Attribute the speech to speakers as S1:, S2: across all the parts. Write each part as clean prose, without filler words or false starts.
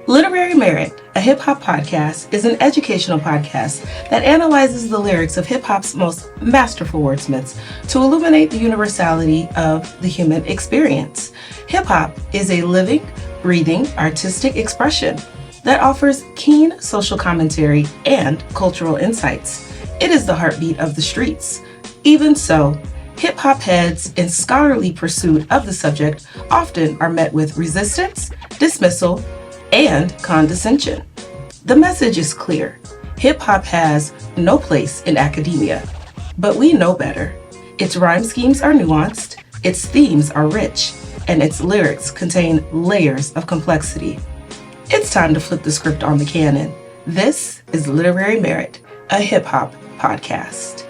S1: Literary Merit, a hip-hop podcast, is an educational podcast that analyzes the lyrics of hip-hop's most masterful wordsmiths to illuminate the universality of the human experience. Hip-hop is a living, breathing, artistic expression that offers keen social commentary and cultural insights. It is the heartbeat of the streets. Even so, hip-hop heads in scholarly pursuit of the subject often are met with resistance, dismissal, and condescension. The message is clear. Hip-hop has no place in academia, but we know better. Its rhyme schemes are nuanced, its themes are rich, and its lyrics contain layers of complexity. It's time to flip the script on the canon. This is Literary Merit, a hip-hop podcast.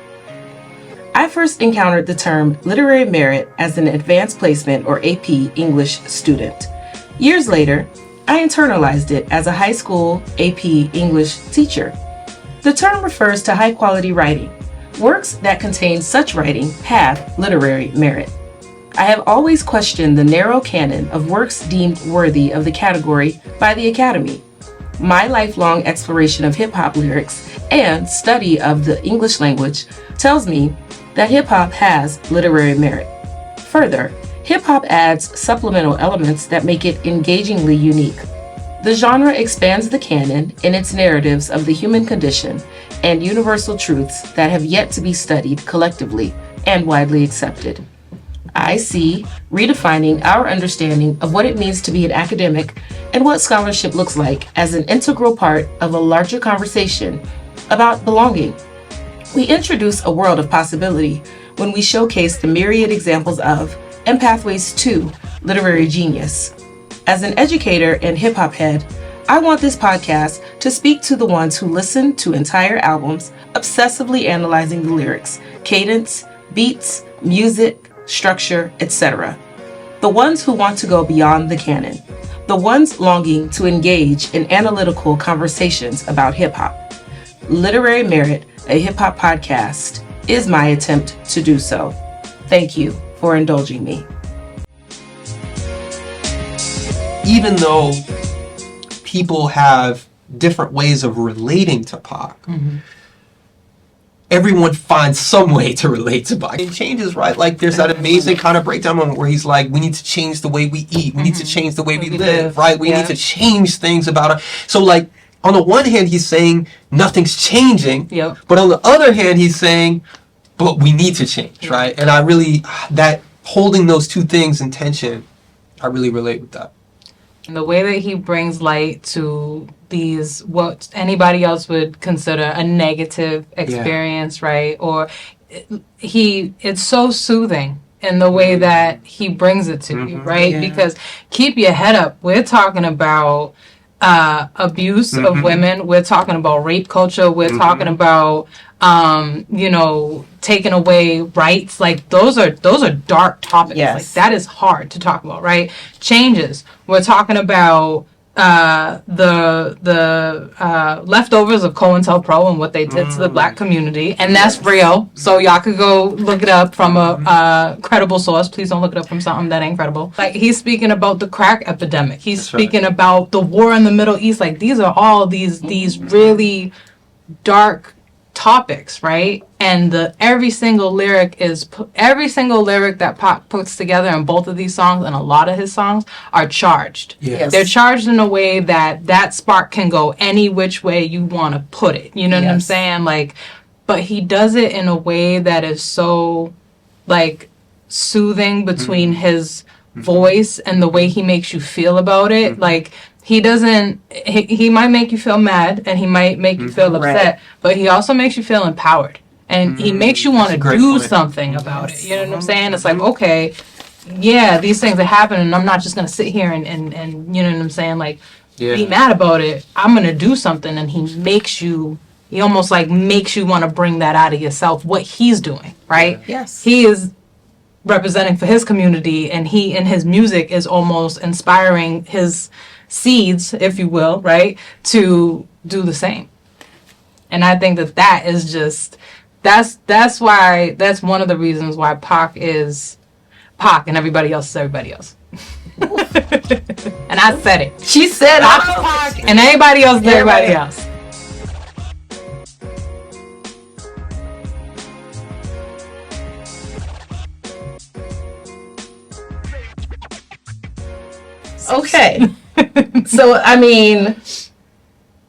S1: I first encountered the term literary merit as an advanced placement or AP English student. Years later, I internalized it as a high school AP English teacher. The term refers to high-quality writing. Works that contain such writing have literary merit. I have always questioned the narrow canon of works deemed worthy of the category by the Academy. My lifelong exploration of hip-hop lyrics and study of the English language tells me that hip-hop has literary merit. Further, hip-hop adds supplemental elements that make it engagingly unique. The genre expands the canon in its narratives of the human condition and universal truths that have yet to be studied collectively and widely accepted. I see redefining our understanding of what it means to be an academic and what scholarship looks like as an integral part of a larger conversation about belonging. We introduce a world of possibility when we showcase the myriad examples of and pathways to literary genius. As an educator and hip-hop head, I want this podcast to speak to the ones who listen to entire albums, obsessively analyzing the lyrics, cadence, beats, music, structure, etc. The ones who want to go beyond the canon. The ones longing to engage in analytical conversations about hip-hop. Literary Merit, a hip-hop podcast, is my attempt to do so. Thank you for indulging me.
S2: Even though people have different ways of relating to Pac, everyone finds some way to relate to Pac. It changes, right? Like there's that amazing kind of breakdown moment where he's like, we need to change the way we eat. We need to change the way we live, right? We need to change things about it. So like, on the one hand, he's saying nothing's changing, but on the other hand, he's saying, but we need to change, right? And I really, that holding those two things in tension, I really relate with that.
S3: And the way that he brings light to these, what anybody else would consider a negative experience, right? Or it's so soothing in the way that he brings it to you, right? Because keep your head up. We're talking about abuse of women. We're talking about rape culture. We're talking about taking away rights. Like those are dark topics. Like that is hard to talk about, right? Changes. We're talking about the leftovers of COINTELPRO and what they did to the black community, and that's real. So y'all could go look it up from a credible source. Please don't look it up from something that ain't credible. Like he's speaking about the crack epidemic. He's speaking about the war in the Middle East. Like these are all these really dark topics, right? And every single lyric that Pac puts together in both of these songs and a lot of his songs are charged. They're charged in a way that spark can go any which way you want to put it. You know what I'm saying? Like, but he does it in a way that is so like soothing between his voice and the way he makes you feel about it. Like he might make you feel mad and he might make you feel upset, but he also makes you feel empowered. And he makes you want to do something about it. You know what I'm saying? It's like, okay, these things are happening and I'm not just going to sit here and you know what I'm saying? Like, be mad about it. I'm going to do something. And he almost like makes you want to bring that out of yourself, what he's doing, right?
S1: Yes.
S3: He is representing for his community and he in his music is almost inspiring his seeds, if you will, right, to do the same. And I think that is just that's one of the reasons why Pac is Pac and everybody else is everybody else. And I said it.
S1: She said,
S3: Tupac and everybody else is everybody else.
S1: Okay. So, I mean,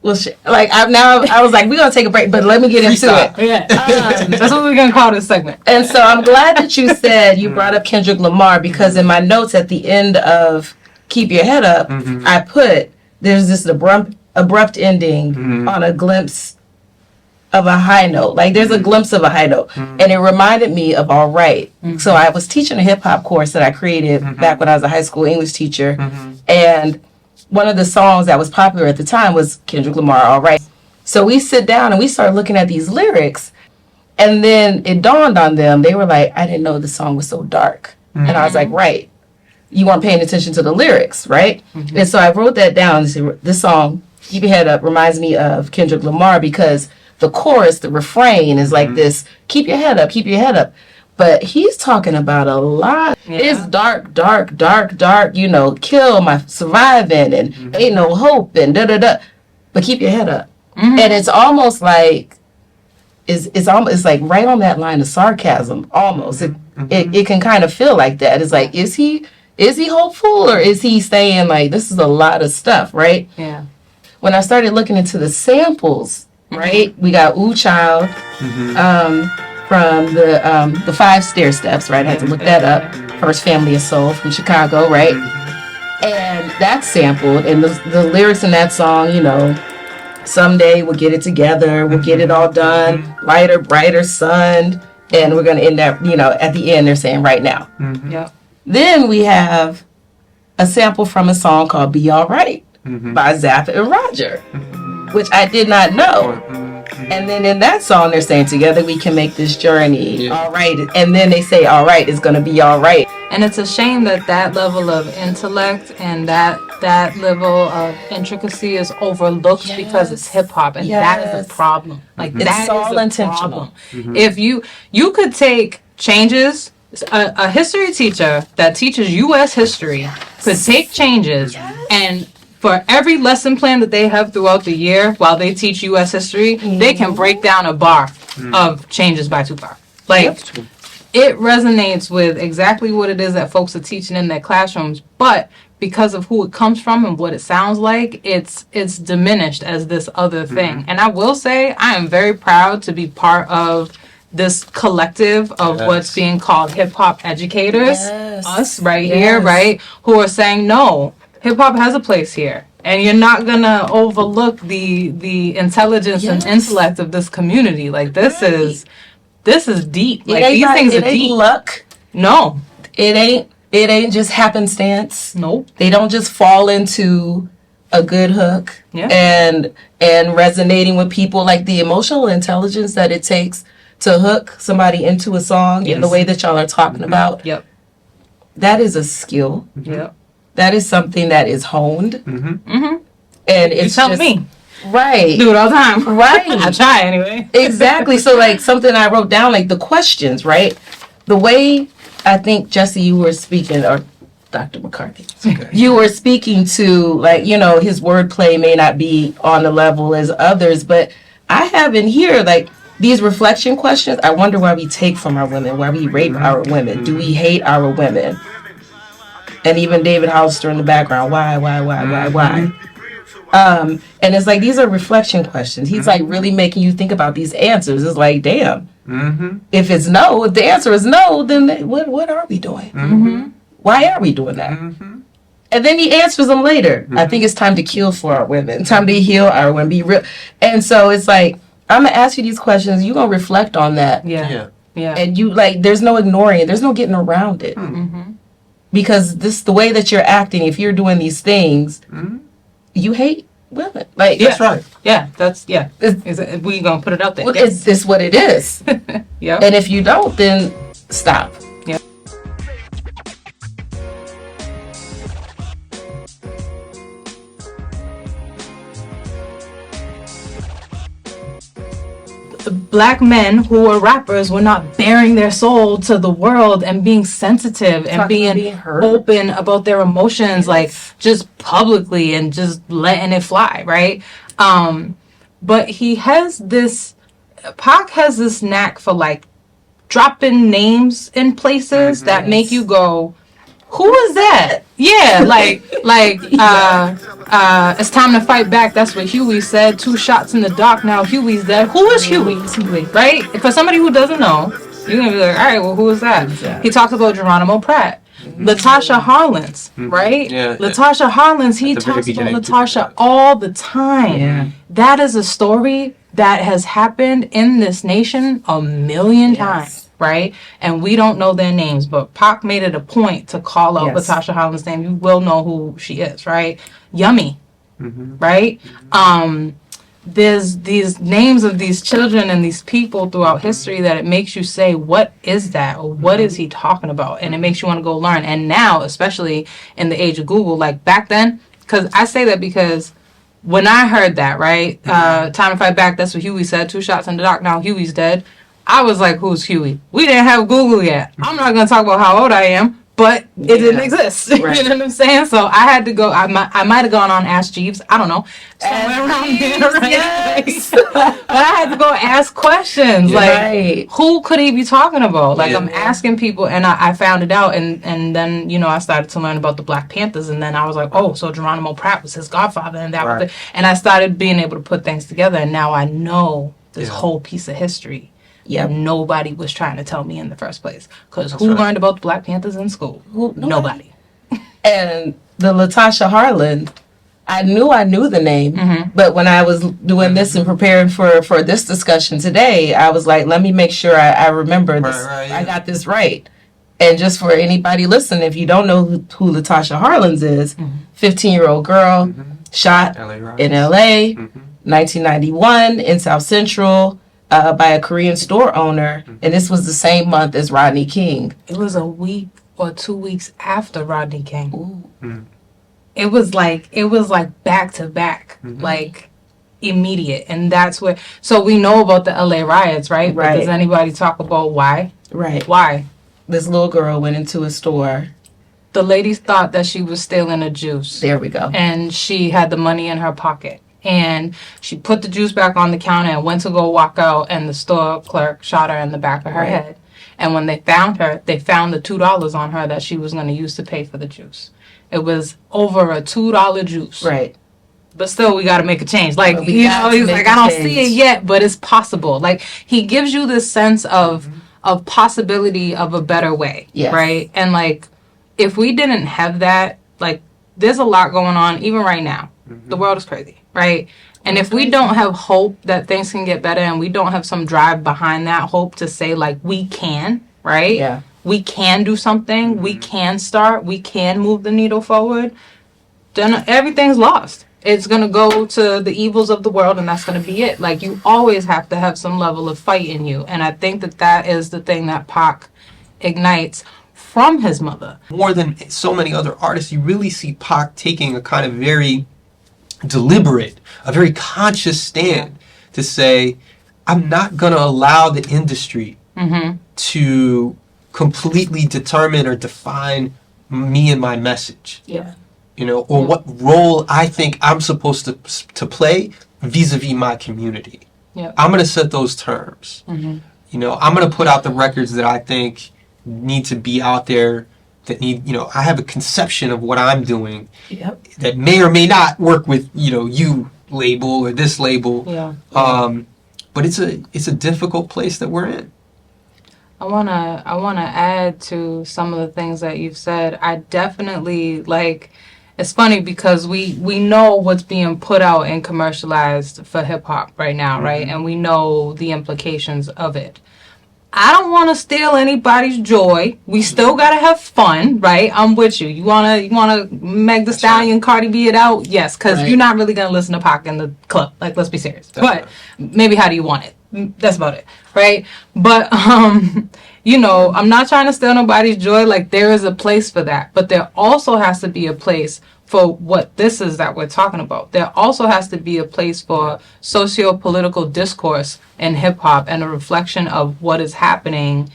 S1: well, I was like, we're going to take a break, but let me get into it.
S3: Yeah. That's what we're going to call this segment.
S1: And so I'm glad that you said you brought up Kendrick Lamar, because in my notes at the end of Keep Your Head Up, I put, there's this abrupt ending on a glimpse of a high note. Like, there's a glimpse of a high note. And it reminded me of All Right. So I was teaching a hip-hop course that I created back when I was a high school English teacher. And one of the songs that was popular at the time was Kendrick Lamar, All Right. So we sit down and we start looking at these lyrics. And then it dawned on them. They were like, I didn't know the song was so dark. And I was like, right. You weren't paying attention to the lyrics, right? And so I wrote that down. This song, Keep Your Head Up, reminds me of Kendrick Lamar, because the chorus, the refrain is like this, keep your head up, keep your head up. But he's talking about a lot. Yeah. It's dark, dark, dark, dark, kill my surviving and ain't no hope and da-da-da. But keep your head up. And it's almost like, it's like right on that line of sarcasm, almost. It can kind of feel like that. It's like, is he hopeful, or is he saying like, this is a lot of stuff, right?
S3: Yeah.
S1: When I started looking into the samples, right? We got Ooh Child from the 5 Stair Steps, right? I had to look that up. First Family of Soul from Chicago, right? And that's sampled, and the lyrics in that song, someday we'll get it together, we'll get it all done, lighter, brighter sun, and we're going to end up, at the end they're saying right now.
S3: Yep.
S1: Then we have a sample from a song called Be Alright by Zappa and Roger, which I did not know. And then in that song, they're saying, together we can make this journey. All right. And then they say, all right, it's going to be all right.
S3: And it's a shame that level of intellect and that level of intricacy is overlooked because it's hip hop. And that is a problem. Like,
S1: it's all intentional.
S3: If you could take changes, a history teacher that teaches U.S. history could take changes and for every lesson plan that they have throughout the year while they teach U.S. history, they can break down a bar of Changes by Tupac. Like, it resonates with exactly what it is that folks are teaching in their classrooms, but because of who it comes from and what it sounds like, it's diminished as this other thing. And I will say, I am very proud to be part of this collective of what's being called hip-hop educators, us right here, right, who are saying, no, hip-hop has a place here, and you're not gonna overlook the intelligence and intellect of this community. Like, this is deep. Like, these things are deep. It ain't luck. No.
S1: It ain't just happenstance.
S3: Nope.
S1: They don't just fall into a good hook and resonating with people. Like, the emotional intelligence that it takes to hook somebody into a song in the way that y'all are talking about.
S3: Yep.
S1: That is a skill.
S3: Yep.
S1: That is something that is honed. And it's
S3: telling me.
S1: Right.
S3: Do it all the time.
S1: Right.
S3: I try anyway.
S1: Exactly. So, like, something I wrote down, like, the questions, right? The way, I think, Jesse, you were speaking, or Dr. McCarthy, you were speaking to, like, his wordplay may not be on the level as others, but I have in here, like, these reflection questions. I wonder why we take from our women, why we rape our women. Do we hate our women? And even David Hollister in the background. Why? And it's like, these are reflection questions. He's like really making you think about these answers. It's like, damn. If it's no, if the answer is no, then what are we doing? Why are we doing that? And then he answers them later. I think it's time to kill for our women. Time to heal our women. Be real. And so it's like, I'm going to ask you these questions. You're going to reflect on that.
S3: Yeah.
S1: And you, like, there's no ignoring it. There's no getting around it. Because the way that you're acting, if you're doing these things, you hate women. Like,
S2: that's right.
S3: Yeah, we gonna put it out there.
S1: Well, it's what it is.
S3: Yeah.
S1: And if you don't, then stop.
S3: Yeah. black men who were rappers were not bearing their soul to the world and being sensitive and being open about their emotions, like just publicly and just letting it fly, right? But Pac has this knack for like dropping names in places that make you go, who is that? Yeah, like it's time to fight back. That's what Huey said. 2 shots in the dark. Now Huey's dead. Who is Huey? Right? For somebody who doesn't know, you're gonna be like, all right, well, who is that? He talks about Geronimo Pratt. Latasha Harlins, right?
S2: Yeah.
S3: Latasha Harlins, he talks about Latasha all the time. Yeah. That is a story that has happened in this nation a million times, right? And we don't know their names, but Pac made it a point to call out Latasha Harlins' name. You will know who she is, right? Yummy, right? There's these names of these children and these people throughout history that it makes you say, what is that? Or what is he talking about? And it makes you want to go learn. And now, especially in the age of Google, like back then, because I say that because when I heard that, right, time to fight back, that's what Huey said, 2 shots in the dark, now Huey's dead. I was like, who's Huey? We didn't have Google yet. I'm not going to talk about how old I am, but it didn't exist. Right. You know what I'm saying? So I had to go, I might have gone on Ask Jeeves. I don't know. Somewhere around there, right? Yes. But I had to go ask questions. Like, who could he be talking about? Like, I'm asking people, and I found it out, and then, you know, I started to learn about the Black Panthers, and then I was like, oh, so Geronimo Pratt was his godfather, and that was it. And I started being able to put things together, and now I know this whole piece of history. Yeah, nobody was trying to tell me in the first place. Because who learned about the Black Panthers in school? Nobody.
S1: And the Latasha Harlins, I knew the name, but when I was doing this and preparing for this discussion today, I was like, let me make sure I remember this. I got this right. And just for anybody listening, if you don't know who Latasha Harlins is, 15-year-old girl, shot in L.A., 1991 in South Central, by a Korean store owner, and this was the same month as Rodney King.
S3: It was a week or 2 weeks after Rodney King. It was like back to back, like immediate, and that's where. So we know about the LA riots, right? But does anybody talk about why?
S1: Right.
S3: Why?
S1: This little girl went into a store.
S3: The ladies thought that she was stealing a juice.
S1: There we go.
S3: And she had the money in her pocket. And she put the juice back on the counter and went to go walk out, and the store clerk shot her in the back of her head. And when they found her, they found the $2 on her that she was going to use to pay for the juice. It was over a $2 juice.
S1: Right.
S3: But still, we got to make a change. Like, you know, he's like, I don't see it yet, but it's possible. Like, he gives you this sense of possibility of a better way. Yes. Right? And, like, if we didn't have that, like, there's a lot going on, even right now. The world is crazy, right? And if we don't have hope that things can get better, and we don't have some drive behind that hope to say, like, we can, right? Yeah. We can do something. We can start. We can move the needle forward. Then everything's lost. It's going to go to the evils of the world, and that's going to be it. Like, you always have to have some level of fight in you. And I think that is the thing that Pac ignites from his mother.
S2: More than so many other artists, you really see Pac taking a kind of very deliberate, a very conscious stand to say, I'm not going to allow the industry to completely determine or define me and my message. Yeah. You know, or what role I think I'm supposed to play vis-a-vis my community. Yeah. I'm going to set those terms. You know, I'm going to put out the records that I think need to be out there, that need, you know, I have a conception of what I'm doing that may or may not work with, you know, you label or this label. Yeah. But it's a difficult place that we're in.
S3: I wanna add to some of the things that you've said. I definitely, like, it's funny because we know what's being put out and commercialized for hip hop right now, right? And we know the implications of it. I don't want to steal anybody's joy. We still gotta have fun, right? I'm with you. You wanna Meg Thee Stallion, Cardi B it out? Yes, because you're not really gonna listen to Pac in the club. Like, let's be serious. But maybe how do you want it? That's about it, right? But you know, I'm not trying to steal nobody's joy. Like, there is a place for that. But there also has to be a place for what this is that we're talking about. There also has to be a place for socio-political discourse in hip-hop and a reflection of what is happening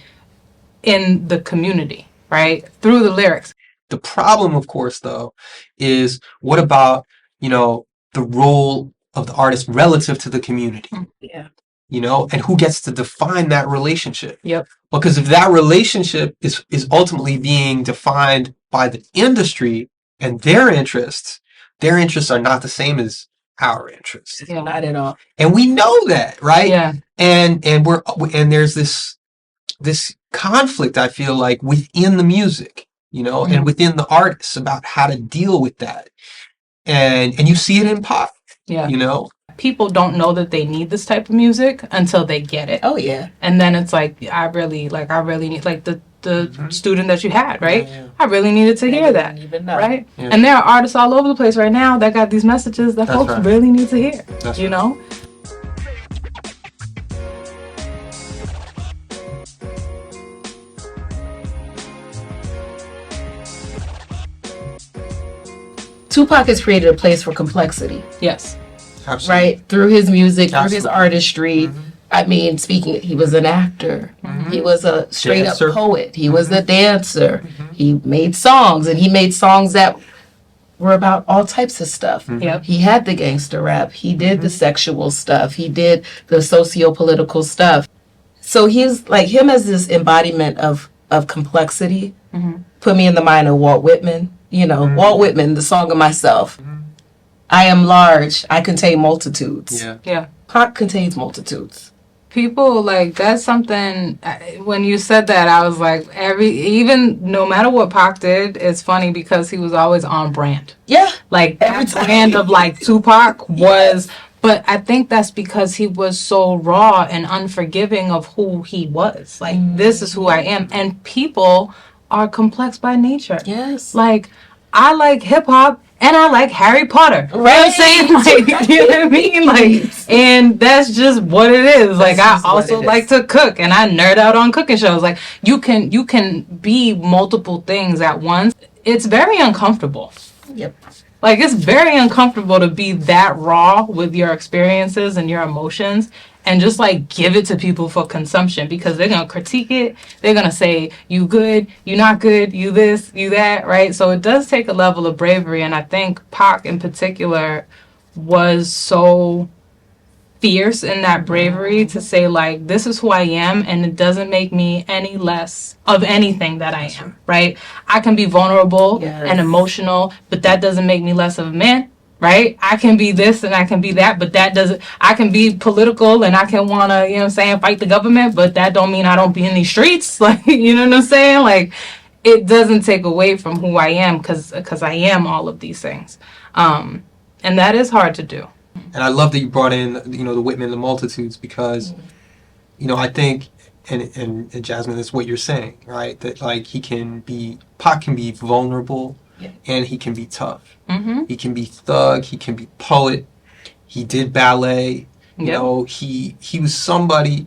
S3: in the community, right? Through the lyrics.
S2: The problem, of course, though, is what about, you know, the role of the artist relative to the community?
S1: Yeah.
S2: You know, and who gets to define that relationship?
S3: Yep.
S2: Because if that relationship is ultimately being defined by the industry and their interests are not the same as our interests.
S3: Yeah.
S1: Not at all.
S2: And we know that, right?
S3: Yeah.
S2: And there's this conflict, I feel like, within the music, you know, and within the artists about how to deal with that. And you see it in pop.
S3: Yeah.
S2: You know?
S3: People don't know that they need this type of music until they get it.
S1: Oh yeah.
S3: And then it's like, I really need, like, the student that you had, right?
S2: Yeah.
S3: I really needed to hear that,
S1: even know.
S3: right?
S2: Yeah.
S3: And there are artists all over the place right now that got these messages that
S2: That's
S3: folks
S2: right.
S3: really need to hear.
S2: That's
S3: you
S2: right.
S3: know?
S1: Tupac has created a place for complexity,
S3: Yes.
S2: Absolutely.
S1: right? Through his music, through his
S2: Absolutely.
S1: artistry. I mean, he was an actor. He was a straight
S2: Dancer.
S1: up poet. He was a dancer. He made songs, and he made songs that were about all types of stuff.
S3: Yep.
S1: He had the gangster rap. He did the sexual stuff. He did the socio-political stuff. So he's like, him as this embodiment of complexity put me in the mind of Walt Whitman. You know, Walt Whitman, the song of myself. I am large. I contain multitudes.
S2: Yeah.
S3: Yeah.
S1: Pac contains multitudes.
S3: People, like, that's something, when you said that, I was like, even no matter what Pac did, it's funny because he was always on brand.
S1: Yeah.
S3: Like,
S1: Every
S3: that
S1: time.
S3: brand of, like, Tupac was, but I think that's because he was so raw and unforgiving of who he was. Like, this is who I am. And people are complex by nature.
S1: Yes.
S3: Like, I like hip hop and I like Harry Potter. You know what I'm saying? Like, you know what I mean? Like, and that's just what it is. Like, I
S1: just what
S3: also
S1: it is.
S3: like to cook and I nerd out on cooking shows. Like, you can be multiple things at once. It's very uncomfortable.
S1: Yep.
S3: Like, it's very uncomfortable to be that raw with your experiences and your emotions and just, like, give it to people for consumption because they're going to critique it. They're going to say, you good, you not good, you this, you that, right? So it does take a level of bravery, and I think Pac in particular was so fierce in that bravery to say, like, this is who I am, and it doesn't make me any less of anything that I am, right? I can be vulnerable
S1: Yes.
S3: and emotional, but that doesn't make me less of a man, right? I can be this and I can be that, but that doesn't, I can be political and I can want to, you know what I'm saying, fight the government, but that don't mean I don't be in these streets, like, you know what I'm saying? Like, it doesn't take away from who I am because I am all of these things. And that is hard to do.
S2: And I love that you brought in, you know, the Whitman, the multitudes, because, you know, I think, and Jasmine, that's what you're saying, right? That, like, Pac can be vulnerable, and he can be tough. He can be thug, he can be poet, he did ballet, you know, he was somebody,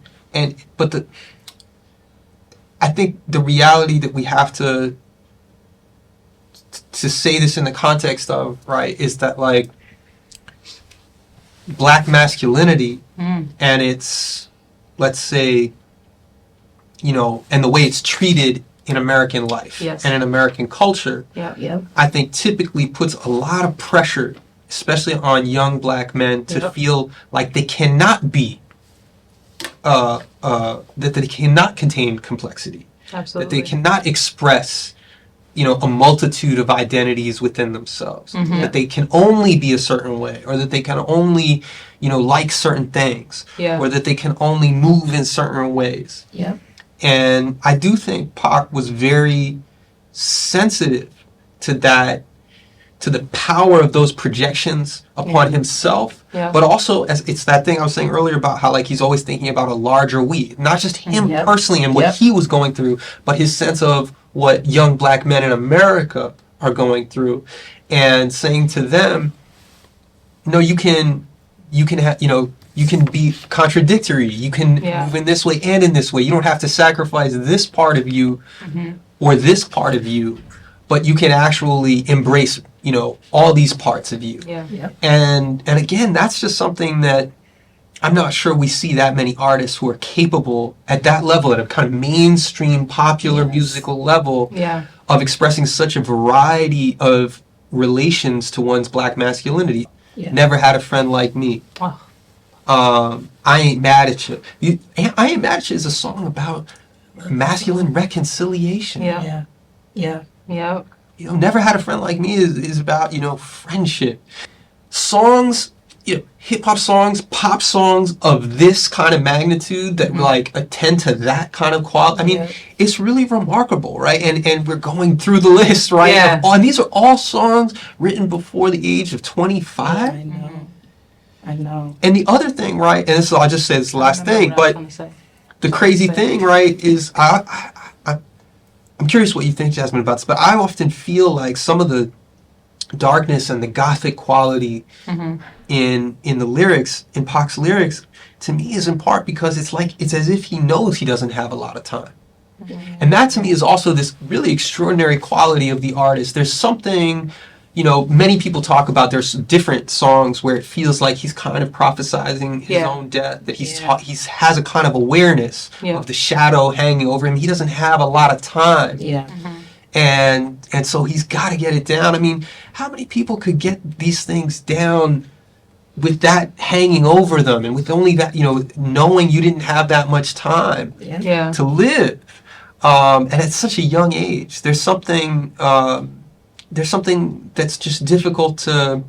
S2: but I think the reality that we have to say this in the context of, right, is that, like, black masculinity and its, let's say, you know, and the way it's treated in American life and in American culture, I think typically puts a lot of pressure, especially on young black men, to feel like they cannot be, that they cannot contain complexity.
S3: Absolutely.
S2: That they cannot express, you know, a multitude of identities within themselves. That they can only be a certain way, or that they can only, you know, like certain things, or that they can only move in certain ways.
S1: Yeah.
S2: And I do think Pac was very sensitive to that, to the power of those projections upon himself, but also, as it's that thing I was saying earlier about how, like, he's always thinking about a larger we, not just him personally and what he was going through, but his sense of what young black men in America are going through, and saying to them, no, you can have, you know, You can be contradictory. You can move in this way and in this way. You don't have to sacrifice this part of you or this part of you, but you can actually embrace, you know, all these parts of you. And again, that's just something that I'm not sure we see that many artists who are capable at that level, at a kind of mainstream popular musical level, of expressing such a variety of relations to one's black masculinity. Never had a friend like me. I Ain't Mad at You. I Ain't Mad at You is a song about masculine reconciliation. You know, Never Had a Friend Like Me is about, you know, friendship. Songs, you know, hip-hop songs, pop songs of this kind of magnitude that like attend to that kind of quality. I mean, it's really remarkable, right? And we're going through the list, right? And these are all songs written before the age of 25.
S1: I know.
S2: And the other thing, right, and this, I'll just say this last thing, but the crazy thing, right, is I'm curious what you think, Jasmine, about this, but I often feel like some of the darkness and the gothic quality in the lyrics, in Pac's lyrics, to me is in part because it's as if he knows he doesn't have a lot of time. And that to me is also this really extraordinary quality of the artist. There's something, you know, many people talk about, there's different songs where it feels like he's kind of prophesizing his own death, that he has a kind of awareness of the shadow hanging over him. He doesn't have a lot of time. And so he's got to get it down. I mean, how many people could get these things down with that hanging over them and with only that, you know, knowing you didn't have that much time to live? And at such a young age, there's something that's just difficult to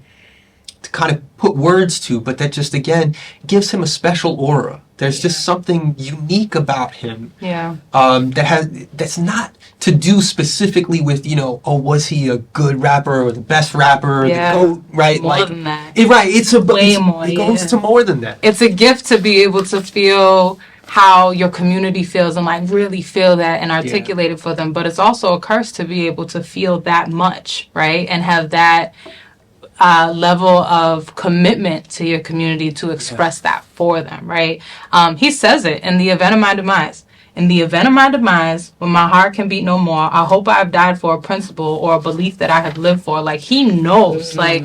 S2: kind of put words to, but that just, again, gives him a special aura. There's just something unique about him that's not to do specifically with, you know, oh, was he a good rapper or the best rapper or the GOAT, right?
S3: More
S2: like,
S3: than that.
S2: Right, it's
S3: way more.
S2: It goes to more than that.
S3: It's a gift to be able to feel how your community feels and like really feel that and articulate it for them. But it's also a curse to be able to feel that much, right? And have that level of commitment to your community to express that for them, right? He says it in The Event of My Demise. In the event of my demise, when my heart can beat no more, I hope I have died for a principle or a belief that I have lived for. Like, he knows, like,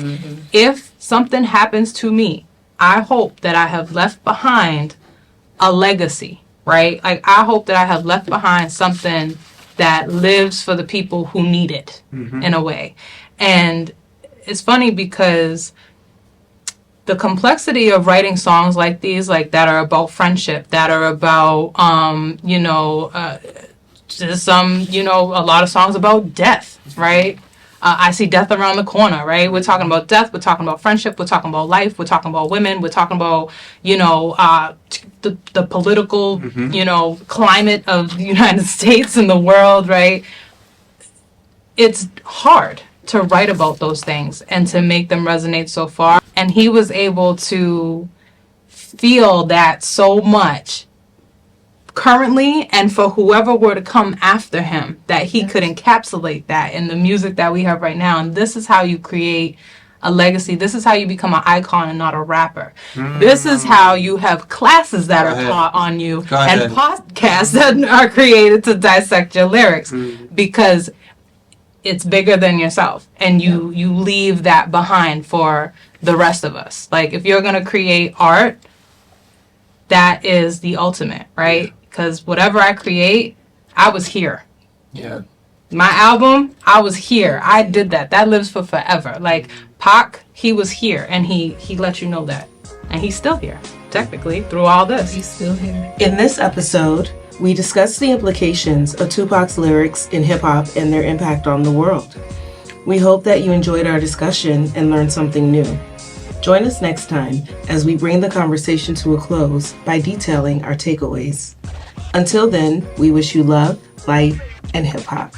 S3: if something happens to me, I hope that I have left behind a legacy, right? Like, I hope that I have left behind something that lives for the people who need it, in a way. And it's funny because the complexity of writing songs like these, like that are about friendship, that are about, a lot of songs about death, right? I see death around the corner, right? We're talking about death, we're talking about friendship, we're talking about life, we're talking about women, we're talking about, the political, climate of the United States and the world, right? It's hard to write about those things and to make them resonate so far. And he was able to feel that so much currently, and for whoever were to come after him, that he could encapsulate that in the music that we have right now. And this is how you create a legacy. This is how you become an icon and not a rapper. This is how you have classes that are taught on you and podcasts that are created to dissect your lyrics, because it's bigger than yourself, and you leave that behind for the rest of us. Like, if you're going to create art, that is the ultimate, right? Because whatever I create, I was here. My album, I was here. I did that. That lives for forever. Like, Pac, he was here, and he let you know that. And he's still here, technically, through all this.
S1: He's still here. In this episode, we discussed the implications of Tupac's lyrics in hip-hop and their impact on the world. We hope that you enjoyed our discussion and learned something new. Join us next time as we bring the conversation to a close by detailing our takeaways. Until then, we wish you love, life, and hip-hop.